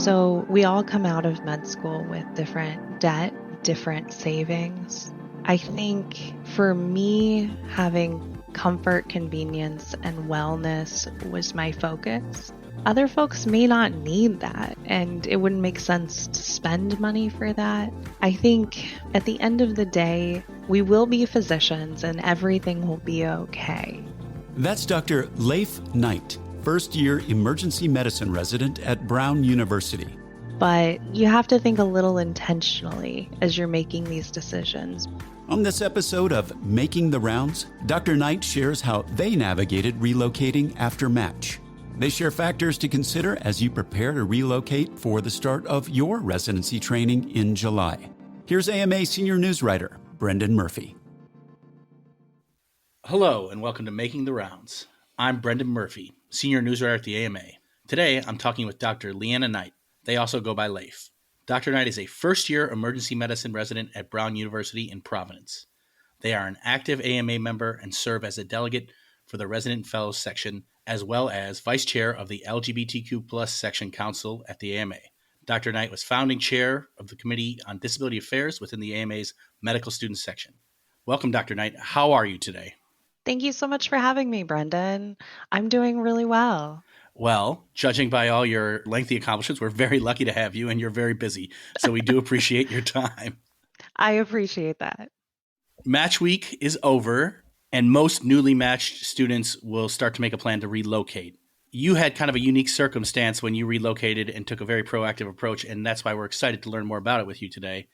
So we all come out of med school with different debt, different savings. I think for me, having comfort, convenience, and wellness was my focus. Other folks may not need that, and it wouldn't make sense to spend money for that. I think at the end of the day, we will be physicians and everything will be okay. That's Dr. Leif Knight, first-year emergency medicine resident at Brown University. But you have to think a little intentionally as you're making these decisions. On this episode of Making the Rounds, Dr. Knight shares how they navigated relocating after match. They share factors to consider as you prepare to relocate for the start of your residency training in July. Here's AMA senior news writer Brendan Murphy. Hello and welcome to Making the Rounds. I'm Brendan Murphy, senior news writer at the AMA. Today I'm talking with Dr. Leif Knight. They also go by Leif. Dr. Knight is a first-year emergency medicine resident at Brown University in Providence. They are an active AMA member and serve as a delegate for the Resident Fellows section, as well as vice chair of the LGBTQ+ section council at the AMA. Dr. Knight was founding chair of the Committee on Disability Affairs within the AMA's medical students section. Welcome, Dr. Knight. How are you today? Thank you so much for having me, Brendan. I'm doing really well. Well, judging by all your lengthy accomplishments, we're very lucky to have you, and you're very busy. So we do appreciate your time. I appreciate that. Match week is over, and most newly matched students will start to make a plan to relocate. You had kind of a unique circumstance when you relocated and took a very proactive approach, and that's why we're excited to learn more about it with you today.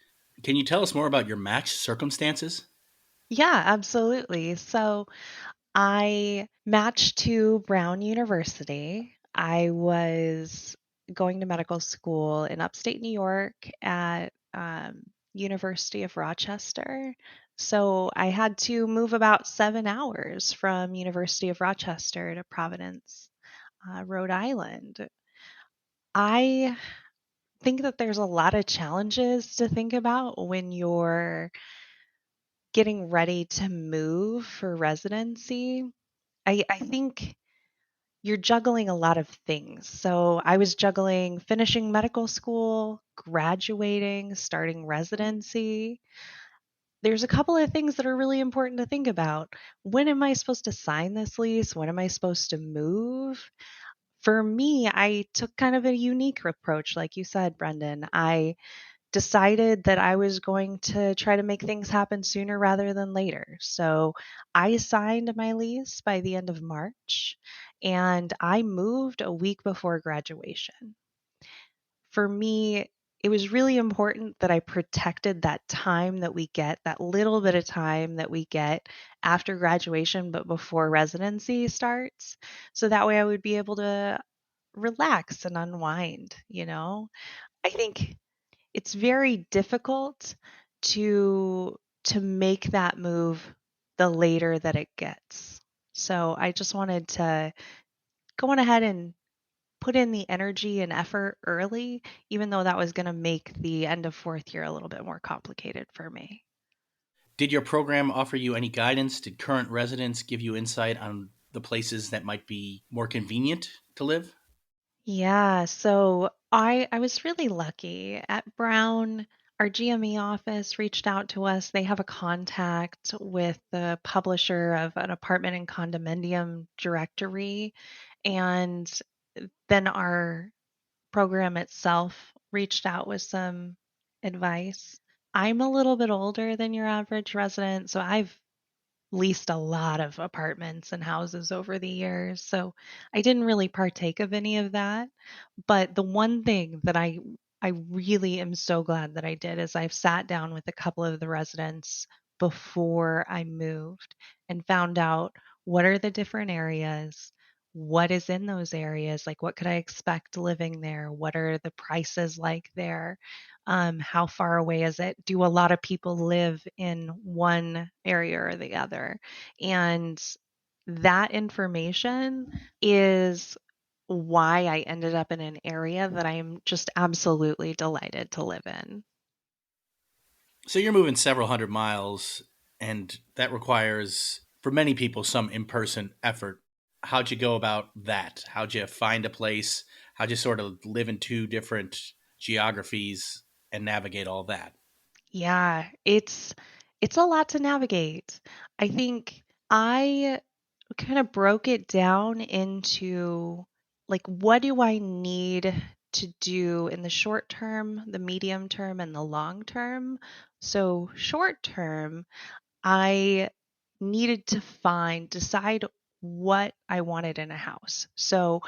Can you tell us more about your match circumstances? Yeah, absolutely. So I matched to Brown University. I was going to medical school in upstate New York at University of Rochester. So I had to move about 7 hours from University of Rochester to Providence, Rhode Island. I think that there's a lot of challenges to think about when you're getting ready to move for residency. I think you're juggling a lot of things. So I was juggling finishing medical school, graduating, starting residency. There's a couple of things that are really important to think about. When am I supposed to sign this lease? When am I supposed to move? For me, I took kind of a unique approach, like you said, Brendan. I decided that I was going to try to make things happen sooner rather than later. So I signed my lease by the end of March and I moved a week before graduation. For me, it was really important that I protected that time that we get, that little bit of time that we get after graduation, but before residency starts. So that way I would be able to relax and unwind. I think it's very difficult to make that move the later that it gets. So I just wanted to go on ahead and put in the energy and effort early, even though that was going to make the end of fourth year a little bit more complicated for me. Did your program offer you any guidance? Did current residents give you insight on the places that might be more convenient to live? Yeah, so I was really lucky. At Brown, our GME office reached out to us. They have a contact with the publisher of an apartment and condominium directory. And then our program itself reached out with some advice. I'm a little bit older than your average resident, so I've leased a lot of apartments and houses over the years. So I didn't really partake of any of that. But the one thing that I really am so glad that I did is I've sat down with a couple of the residents before I moved and found out what are the different areas, what is in those areas, like what could I expect living there, what are the prices like there, how far away is it, do a lot of people live in one area or the other. And that information is why I ended up in an area that I'm just absolutely delighted to live in. So you're moving several hundred miles, and that requires, for many people, some in-person effort. How'd you go about that? How'd you find a place? How'd you sort of live in two different geographies and navigate all that? Yeah, it's a lot to navigate. I think I kind of broke it down into like what do I need to do in the short term, the medium term, and the long term. So, short term, I needed to decide what I wanted in a house. So,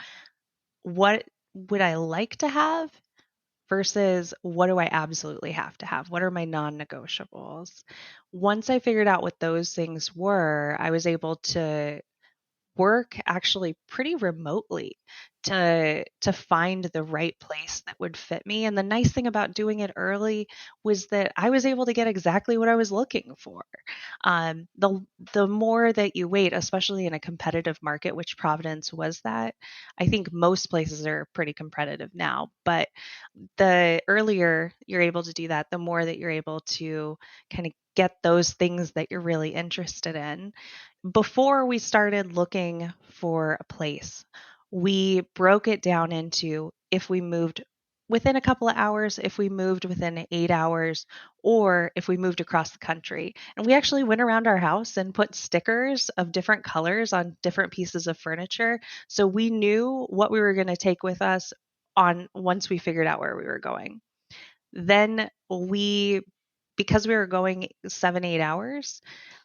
what would I like to have versus what do I absolutely have to have? What are my non negotiables? Once I figured out what those things were, I was able to work actually pretty remotely to find the right place that would fit me. And the nice thing about doing it early was that I was able to get exactly what I was looking for. The more that you wait, especially in a competitive market, which Providence was that, I think most places are pretty competitive now, but the earlier you're able to do that, the more that you're able to kind of get those things that you're really interested in. Before we started looking for a place, we broke it down into if we moved within a couple of hours, if we moved within 8 hours, or if we moved across the country. And we actually went around our house and put stickers of different colors on different pieces of furniture. So we knew what we were going to take with us on once we figured out where we were going. Then because we were going 7, 8 hours,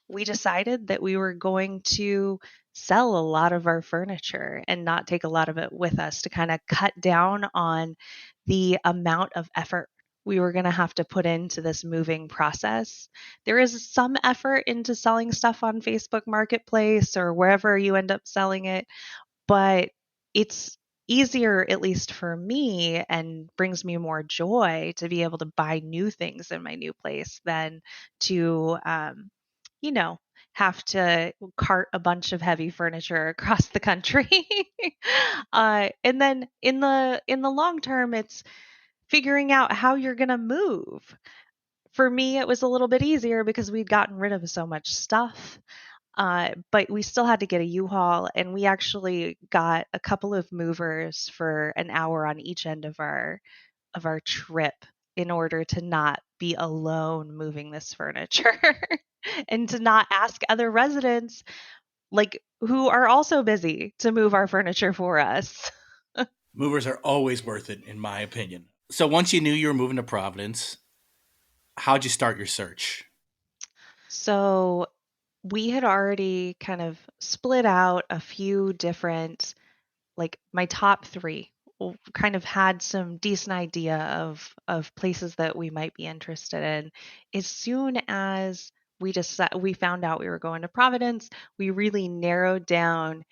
we decided that we were going to sell a lot of our furniture and not take a lot of it with us to kind of cut down on the amount of effort we were going to have to put into this moving process. There is some effort into selling stuff on Facebook Marketplace or wherever you end up selling it, but it's easier, at least for me, and brings me more joy to be able to buy new things in my new place than to, you know, have to cart a bunch of heavy furniture across the country. And then in the long term, it's figuring out how you're going to move. For me, it was a little bit easier because we'd gotten rid of so much stuff. But we still had to get a U-Haul, and we actually got a couple of movers for an hour on each end of our trip in order to not be alone moving this furniture and to not ask other residents like who are also busy to move our furniture for us. Movers are always worth it, in my opinion. So once you knew you were moving to Providence, how'd you start your search? So we had already kind of split out a few different, like my top three, kind of had some decent idea of places that we might be interested in. As soon as we found out we were going to Providence, we really narrowed down.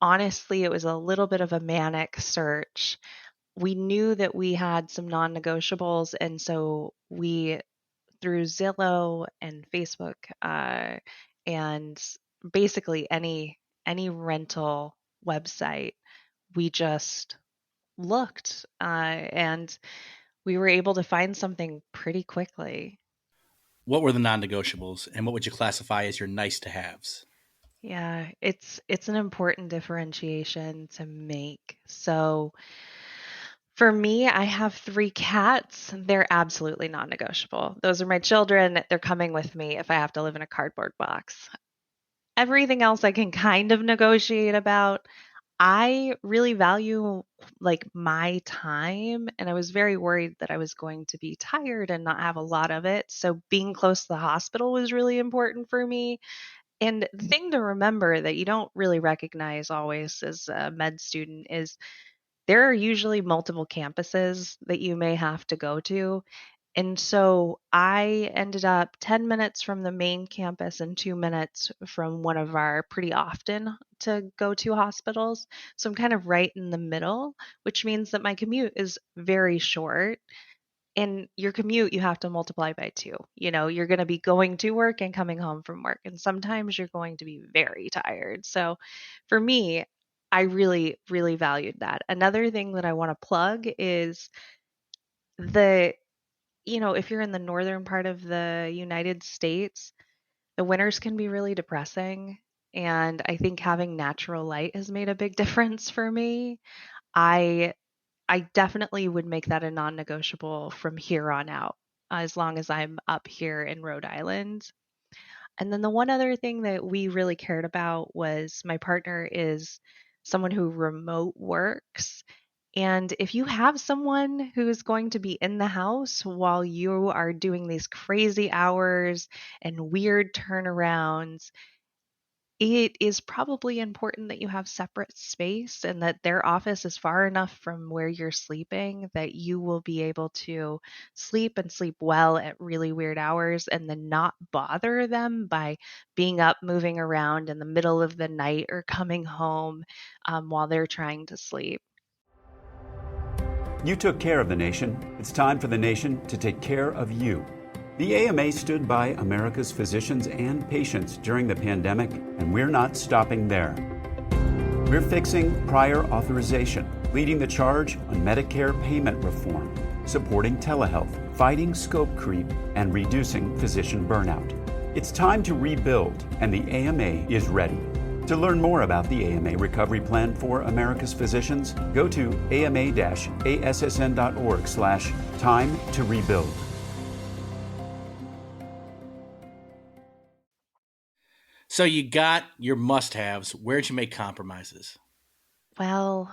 Honestly, it was a little bit of a manic search. We knew that we had some non-negotiables, and so we through Zillow and Facebook, and basically any rental website, we just looked, and we were able to find something pretty quickly. What were the non-negotiables, and what would you classify as your nice to haves? Yeah, it's an important differentiation to make. So for me, I have 3 cats. They're absolutely non-negotiable. Those are my children. They're coming with me if I have to live in a cardboard box. Everything else I can kind of negotiate about. I really value like my time, and I was very worried that I was going to be tired and not have a lot of it. So being close to the hospital was really important for me. And the thing to remember that you don't really recognize always as a med student is there are usually multiple campuses that you may have to go to. And so I ended up 10 minutes from the main campus and 2 minutes from one of our pretty often to go to hospitals. So I'm kind of right in the middle, which means that my commute is very short. And your commute, you have to multiply by two. You're going to be going to work and coming home from work. And sometimes you're going to be very tired. So for me, I really, really valued that. Another thing that I want to plug is the if you're in the northern part of the United States, the winters can be really depressing. And I think having natural light has made a big difference for me. I I definitely would make that a non-negotiable from here on out, as long as I'm up here in Rhode Island. And then the one other thing that we really cared about was my partner is someone who remote works. And if you have someone who is going to be in the house while you are doing these crazy hours and weird turnarounds, it is probably important that you have separate space and that their office is far enough from where you're sleeping that you will be able to sleep and sleep well at really weird hours and then not bother them by being up, moving around in the middle of the night or coming home while they're trying to sleep. You took care of the nation. It's time for the nation to take care of you. The AMA stood by America's physicians and patients during the pandemic, and we're not stopping there. We're fixing prior authorization, leading the charge on Medicare payment reform, supporting telehealth, fighting scope creep, and reducing physician burnout. It's time to rebuild, and the AMA is ready. To learn more about the AMA Recovery Plan for America's Physicians, go to ama-assn.org/time to rebuild. So you got your must-haves. Where'd you make compromises? Well,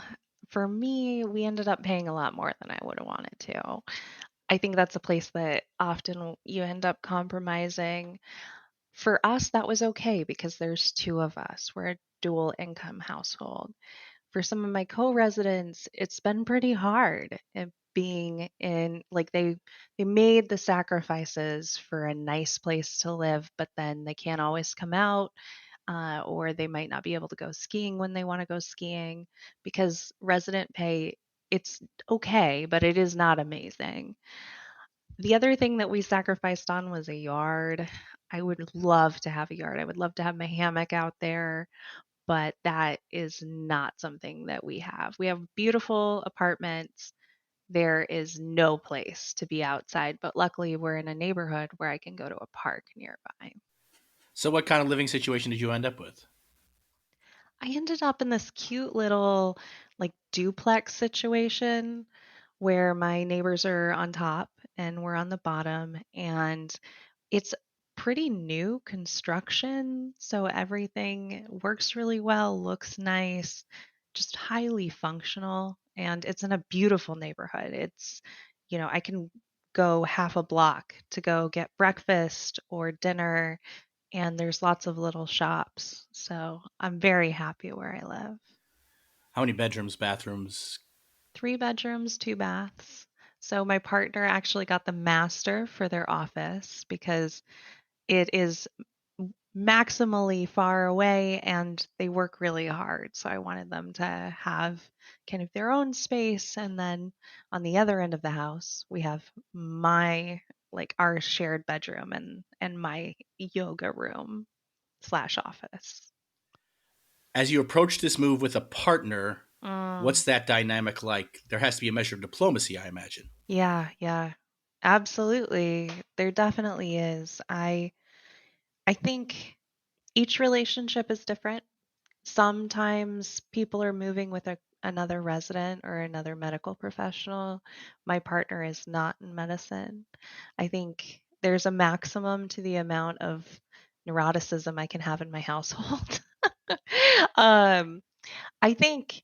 for me, we ended up paying a lot more than I would have wanted to. I think that's a place that often you end up compromising. For us, that was okay because there's two of us. We're a dual income household. For some of my co-residents, it's been pretty hard being in like they made the sacrifices for a nice place to live, but then they can't always come out, or they might not be able to go skiing when they want to go skiing because resident pay, it's okay, but it is not amazing. The other thing that we sacrificed on was a yard. I would love to have a yard. I would love to have my hammock out there, but that is not something that we have. We have beautiful apartments. There is no place to be outside, but luckily we're in a neighborhood where I can go to a park nearby. So what kind of living situation did you end up with? I ended up in this cute little like duplex situation where my neighbors are on top and we're on the bottom, and it's pretty new construction, so everything works really well, looks nice, just highly functional, and it's in a beautiful neighborhood. I can go half a block to go get breakfast or dinner, and there's lots of little shops. So I'm very happy where I live. How many bedrooms, bathrooms? 3 bedrooms, 2 baths. So my partner actually got the master for their office because it is maximally far away and they work really hard. So I wanted them to have kind of their own space. And then on the other end of the house, we have my like our shared bedroom and my yoga room slash office. As you approach this move with a partner, Mm, what's that dynamic like? There has to be a measure of diplomacy, I imagine. yeah, yeah. Absolutely. There definitely is. I think each relationship is different. Sometimes people are moving with another resident or another medical professional. My partner is not in medicine. I think there's a maximum to the amount of neuroticism I can have in my household. um, I think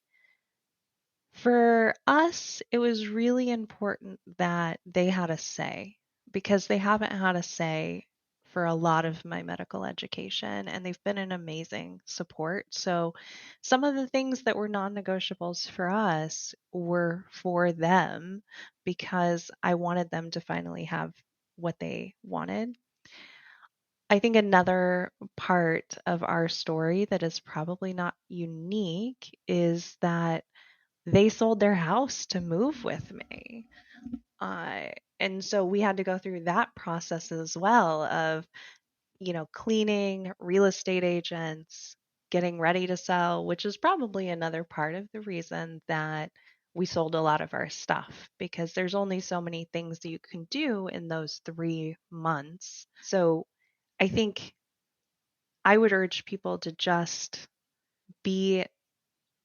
for us, it was really important that they had a say because they haven't had a say for a lot of my medical education and they've been an amazing support. So, some of the things that were non negotiables for us were for them because I wanted them to finally have what they wanted. I think another part of our story that is probably not unique is that they sold their house to move with me. Uh, and so we had to go through that process as well of, cleaning, real estate agents, getting ready to sell, which is probably another part of the reason that we sold a lot of our stuff because there's only so many things that you can do in those 3 months. So I think I would urge people to just be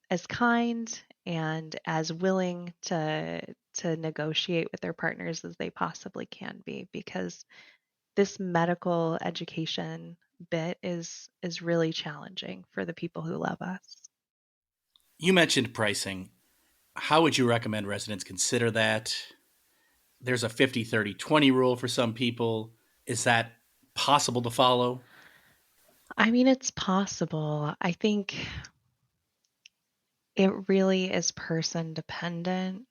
as kind and as willing to negotiate with their partners as they possibly can be, because this medical education bit is really challenging for the people who love us. You mentioned pricing. How would you recommend residents consider that? There's a 50-30-20 rule for some people. Is that possible to follow? I mean, it's possible. I think it really is person dependent.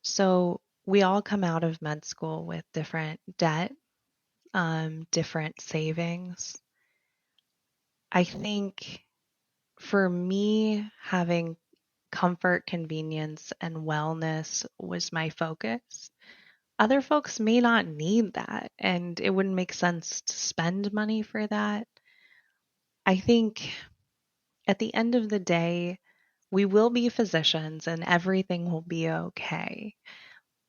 So we all come out of med school with different debt, different savings. I think for me, having comfort, convenience, and wellness was my focus. Other folks may not need that, and it wouldn't make sense to spend money for that. I think at the end of the day, we will be physicians and everything will be okay.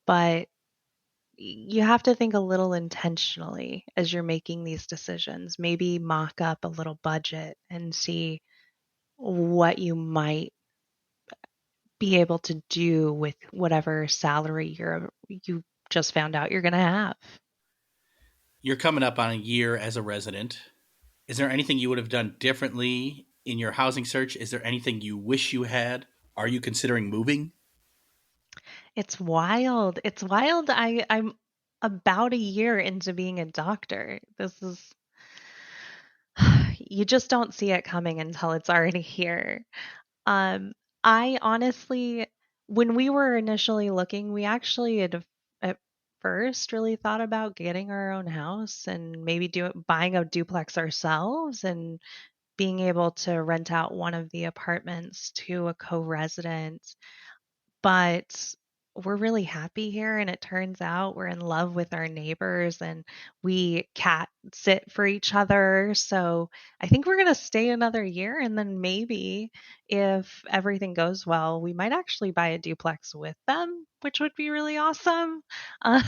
But you have to think a little intentionally as you're making these decisions. Maybe mock up a little budget and see what you might be able to do with whatever salary you just found out you're going to have. You're coming up on a year as a resident. Is there anything you would have done differently in your housing search? Is there anything you wish you had? Are you considering moving? It's wild. It's wild. I'm about a year into being a doctor. This is you just don't see it coming until it's already here. Um, I honestly, when we were initially looking, we actually had at first really thought about getting our own house and maybe buying a duplex ourselves and being able to rent out one of the apartments to a co-resident. But we're really happy here, and it turns out we're in love with our neighbors and we cat sit for each other. So I think we're going to stay another year, and then maybe if everything goes well, we might actually buy a duplex with them, which would be really awesome. Um,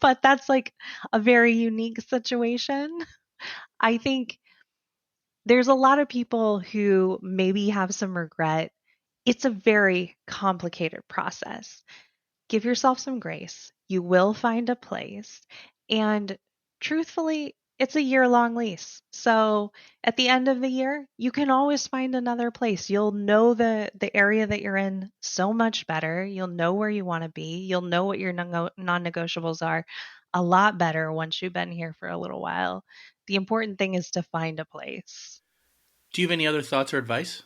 but that's like a very unique situation. I think there's a lot of people who maybe have some regret. It's a very complicated process. Give yourself some grace. You will find a place. And truthfully, it's a year-long lease. So at the end of the year, you can always find another place. You'll know the area that you're in so much better. You'll know where you want to be. You'll know what your non-negotiables are a lot better once you've been here for a little while. The important thing is to find a place. Do you have any other thoughts or advice?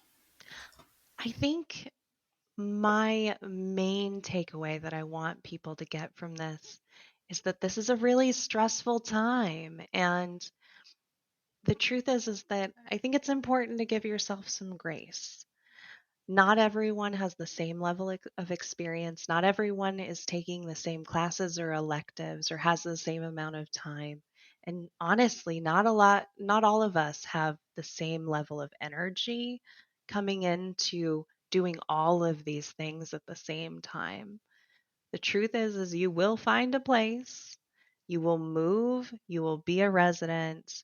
I think my main takeaway that I want people to get from this is that this is a really stressful time. And the truth is that I think it's important to give yourself some grace. Not everyone has the same level of experience. Not everyone is taking the same classes or electives or has the same amount of time. And honestly, not all of us have the same level of energy coming into doing all of these things at the same time. The truth is you will find a place, you will move, you will be a resident.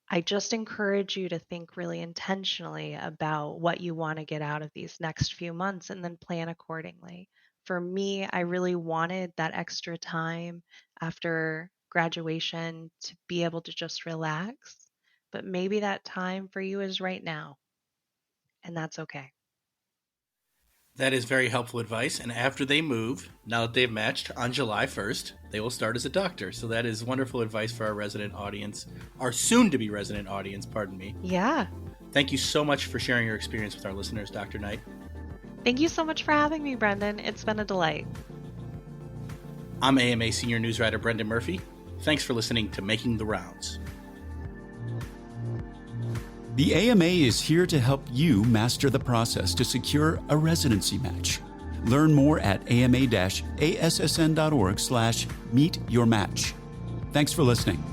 I just encourage you to think really intentionally about what you want to get out of these next few months and then plan accordingly. For me, I really wanted that extra time after graduation to be able to just relax. But maybe that time for you is right now, and that's okay. That is very helpful advice. And after they move, now that they've matched on July 1st, they will start as a doctor. So that is wonderful advice for our resident audience, our soon to be resident audience, pardon me. Yeah. Thank you so much for sharing your experience with our listeners, Dr. Knight. Thank you so much for having me, Brendan. It's been a delight. I'm AMA senior news writer Brendan Murphy. Thanks for listening to Making the Rounds. The AMA is here to help you master the process to secure a residency match. Learn more at ama-assn.org/meetyourmatch. Thanks for listening.